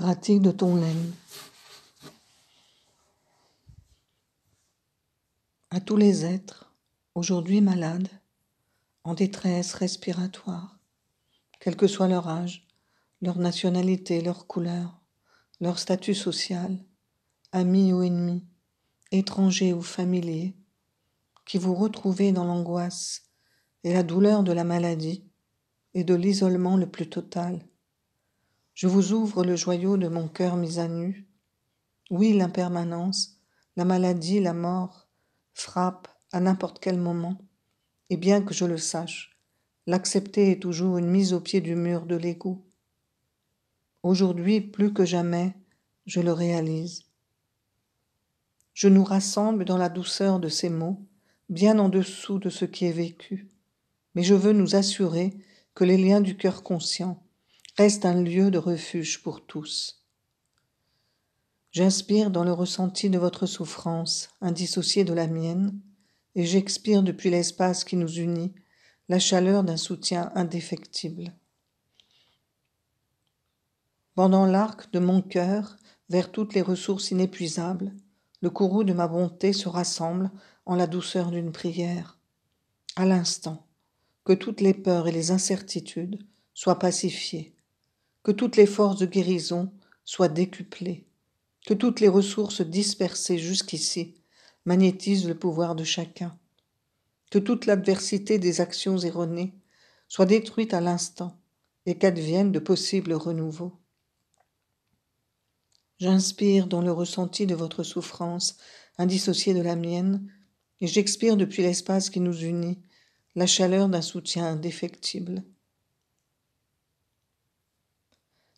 Pratique de Tonglen. À tous les êtres, aujourd'hui malades, en détresse respiratoire, quel que soit leur âge, leur nationalité, leur couleur, leur statut social, amis ou ennemis, étrangers ou familiers, qui vous retrouvez dans l'angoisse et la douleur de la maladie et de l'isolement le plus total. Je vous ouvre le joyau de mon cœur mis à nu. Oui, l'impermanence, la maladie, la mort frappe à n'importe quel moment, et bien que je le sache, l'accepter est toujours une mise au pied du mur de l'ego. Aujourd'hui, plus que jamais, je le réalise. Je nous rassemble dans la douceur de ces mots, bien en dessous de ce qui est vécu, mais je veux nous assurer que les liens du cœur conscient restent un lieu de refuge pour tous. J'inspire dans le ressenti de votre souffrance, indissociée de la mienne, et j'expire depuis l'espace qui nous unit la chaleur d'un soutien indéfectible. Pendant l'arc de mon cœur, vers toutes les ressources inépuisables, le courroux de ma bonté se rassemble en la douceur d'une prière. À l'instant, que toutes les peurs et les incertitudes soient pacifiées, que toutes les forces de guérison soient décuplées, que toutes les ressources dispersées jusqu'ici magnétisent le pouvoir de chacun, que toute l'adversité des actions erronées soit détruite à l'instant et qu'advienne de possibles renouveaux. J'inspire dans le ressenti de votre souffrance, indissociée de la mienne, et j'expire depuis l'espace qui nous unit la chaleur d'un soutien indéfectible.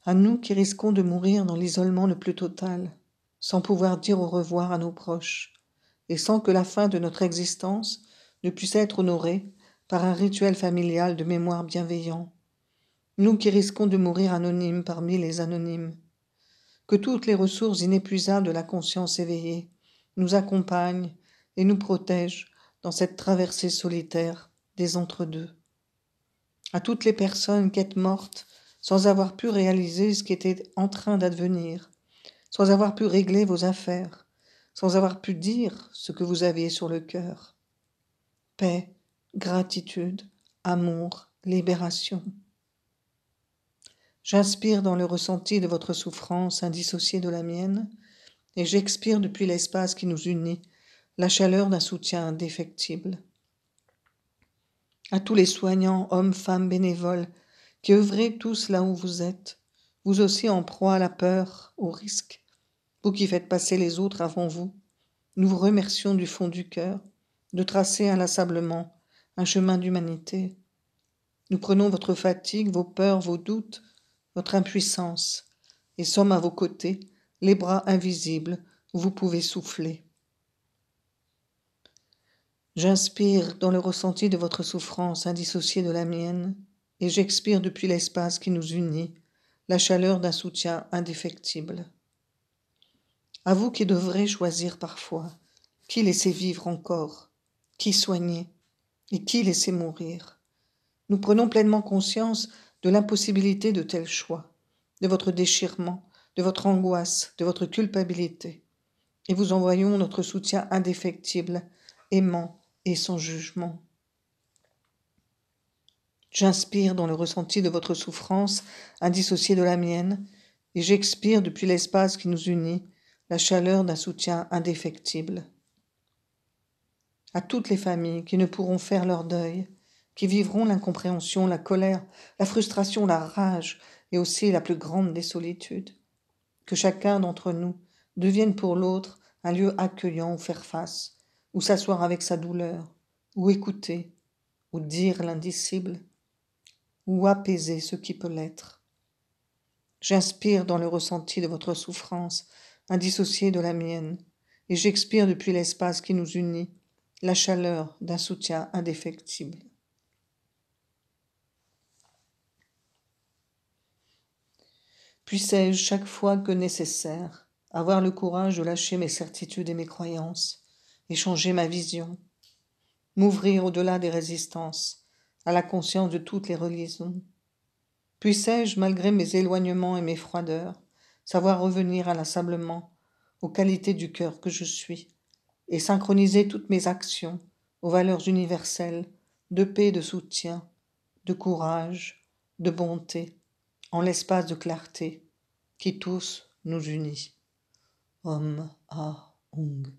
À nous qui risquons de mourir dans l'isolement le plus total, sans pouvoir dire au revoir à nos proches, et sans que la fin de notre existence ne puisse être honorée par un rituel familial de mémoire bienveillant. Nous qui risquons de mourir anonymes parmi les anonymes, que toutes les ressources inépuisables de la conscience éveillée nous accompagnent et nous protègent dans cette traversée solitaire des entre-deux. À toutes les personnes qui êtes mortes sans avoir pu réaliser ce qui était en train d'advenir, sans avoir pu régler vos affaires, sans avoir pu dire ce que vous aviez sur le cœur. Paix, gratitude, amour, libération. J'inspire dans le ressenti de votre souffrance indissociée de la mienne, et j'expire depuis l'espace qui nous unit la chaleur d'un soutien indéfectible. À tous les soignants, hommes, femmes, bénévoles, qui œuvrez tous là où vous êtes, vous aussi en proie à la peur, au risque, vous qui faites passer les autres avant vous, nous vous remercions du fond du cœur de tracer inlassablement un chemin d'humanité. Nous prenons votre fatigue, vos peurs, vos doutes, votre impuissance, et sommes à vos côtés, les bras invisibles où vous pouvez souffler. J'inspire dans le ressenti de votre souffrance indissociée de la mienne, et j'expire depuis l'espace qui nous unit la chaleur d'un soutien indéfectible. À vous qui devrez choisir parfois qui laisser vivre encore, qui soigner et qui laisser mourir. Nous prenons pleinement conscience de l'impossibilité de tels choix, de votre déchirement, de votre angoisse, de votre culpabilité, et vous envoyons notre soutien indéfectible, aimant et sans jugement. J'inspire dans le ressenti de votre souffrance, indissociée de la mienne, et j'expire depuis l'espace qui nous unit la chaleur d'un soutien indéfectible. À toutes les familles qui ne pourront faire leur deuil, qui vivront l'incompréhension, la colère, la frustration, la rage et aussi la plus grande des solitudes. Que chacun d'entre nous devienne pour l'autre un lieu accueillant où faire face, où s'asseoir avec sa douleur, où écouter, où dire l'indicible, où apaiser ce qui peut l'être. J'inspire dans le ressenti de votre souffrance, indissociée de la mienne, et j'expire depuis l'espace qui nous unit la chaleur d'un soutien indéfectible. Puissé-je, chaque fois que nécessaire, avoir le courage de lâcher mes certitudes et mes croyances, et changer ma vision, m'ouvrir au-delà des résistances, à la conscience de toutes les religions. Puissé-je, malgré mes éloignements et mes froideurs, savoir revenir inlassablement aux qualités du cœur que je suis et synchroniser toutes mes actions aux valeurs universelles de paix, de soutien, de courage, de bonté, en l'espace de clarté qui tous nous unit. Om Ah Ung.